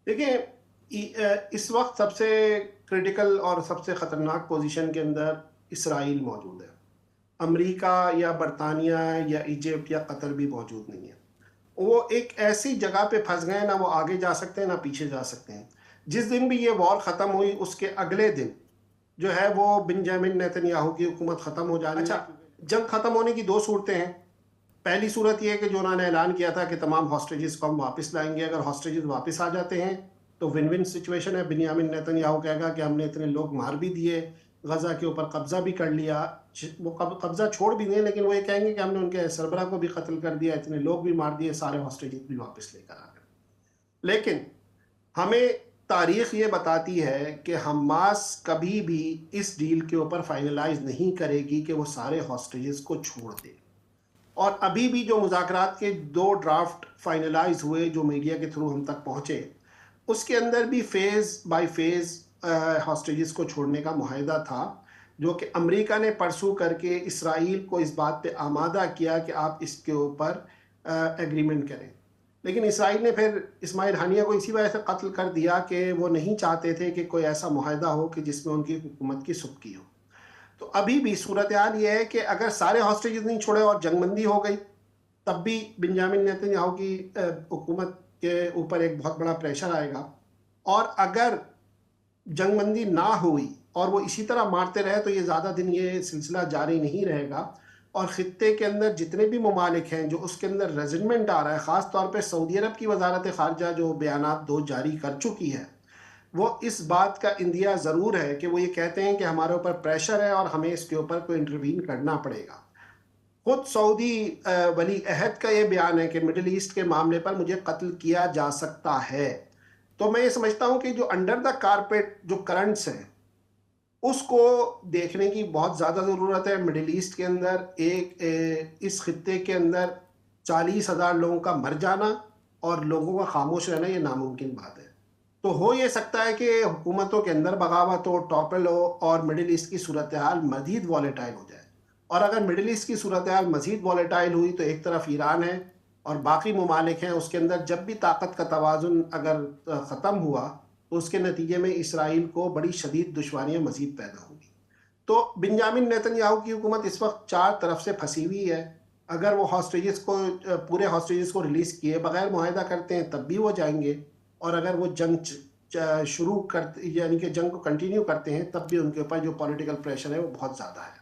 देखिए, इस वक्त सबसे क्रिटिकल और सबसे ख़तरनाक पोजीशन के अंदर इसराइल मौजूद है। अमेरिका या बरतानिया या इजिप्ट या कतर भी मौजूद नहीं है। वो एक ऐसी जगह पे फंस गए, ना वो आगे जा सकते हैं ना पीछे जा सकते हैं। जिस दिन भी ये वॉर ख़त्म हुई उसके अगले दिन जो है वो बेंजामिन नेतन्याहू की हुकूमत ख़त्म हो जानी है। अच्छा, जंग ख़त्म होने की दो सूरतें हैं। पहली सूरत ये है कि जो उन्होंने ऐलान किया था कि तमाम हॉस्टेजेस को हम वापस लाएंगे। अगर हॉस्टेजेस वापस आ जाते हैं तो विन विन सिचुएशन है। बिन्यामिन नेतन्याहू कहेगा कि हमने इतने लोग मार भी दिए, गजा के ऊपर कब्जा भी कर लिया। वो कब्जा छोड़ भी दिए, लेकिन वो ये कहेंगे कि हमने उनके सरबरा को भी कत्ल कर दिया, इतने लोग भी मार दिए, सारे हॉस्टेजेस भी वापस लेकर आ गए। लेकिन हमें तारीख ये बताती है कि हमास कभी भी इस डील के ऊपर फाइनलाइज नहीं करेगी कि वो सारे हॉस्टेजेस को छोड़ दे। और अभी भी जो मुज़ाकरात के दो ड्राफ्ट फाइनलाइज हुए जो मीडिया के थ्रू हम तक पहुंचे, उसके अंदर भी फेज़ बाय फेज़ हॉस्टेजेस को छोड़ने का मुआहदा था, जो कि अमेरिका ने परसू करके इसराइल को इस बात पे आमादा किया कि आप इसके ऊपर एग्रीमेंट करें। लेकिन इसराइल ने फिर इस्माइल हानिया को इसी वजह से कत्ल कर दिया कि वो नहीं चाहते थे कि कोई ऐसा मुआहदा हो कि जिसमें उनकी हुकूमत की सुबकी हो। तो अभी भी सूरत हाल ये है कि अगर सारे हॉस्टेजेस नहीं छोड़े और जंगबंदी हो गई, तब भी बेंजामिन नेतन्याहू की हुकूमत के ऊपर एक बहुत बड़ा प्रेशर आएगा। और अगर जंगबंदी ना हुई और वो इसी तरह मारते रहे तो ये ज़्यादा दिन ये सिलसिला जारी नहीं रहेगा। और ख़ित्ते के अंदर जितने भी ममालिक हैं जो उसके अंदर रेजिडमेंट आ रहा है, ख़ास तौर पे सऊदी अरब की वजारत ख़ारजा जो बयानात दो जारी कर चुकी है, वो इस बात का इंदिया ज़रूर है कि वो ये कहते हैं कि हमारे ऊपर प्रेशर है और हमें इसके ऊपर कोई इंटरवीन करना पड़ेगा। खुद सऊदी वली अहद का ये बयान है कि मिडिल ईस्ट के मामले पर मुझे कत्ल किया जा सकता है। तो मैं ये समझता हूँ कि जो अंडर द कारपेट जो करंट्स हैं, उसको देखने की बहुत ज़्यादा ज़रूरत है। मिडिल ईस्ट के अंदर इस खित्ते के अंदर 40,000 लोगों का मर जाना और लोगों का खामोश रहना ये नामुमकिन बात है। तो हो ये सकता है कि हुकूमतों के अंदर बगावत हो, टॉपल हो और मिडिल ईस्ट की सूरत हाल मज़ीद वॉलेटाइल हो जाए। और अगर मिडिल ईस्ट की सूरत हाल मज़ीद वॉलेटाइल हुई तो एक तरफ ईरान है और बाकी ममालिक हैं, उसके अंदर जब भी ताकत का तवाज़ुन अगर ख़त्म हुआ तो उसके नतीजे में इसराइल को बड़ी शदीद दुश्वारियाँ मज़ीद पैदा होंगी। तो बेंजामिन नेतन्याहू की हुकूमत इस वक्त चार तरफ से फंसी हुई है। अगर वो हॉस्टेजेस को पूरे हॉस्टेजेस को रिलीज़ किए बगैर मुआहदा करते हैं तब भी वो जाएंगे, और अगर वो शुरू कर यानी कि जंग को कंटिन्यू करते हैं तब भी उनके ऊपर जो पॉलिटिकल प्रेशर है वो बहुत ज़्यादा है।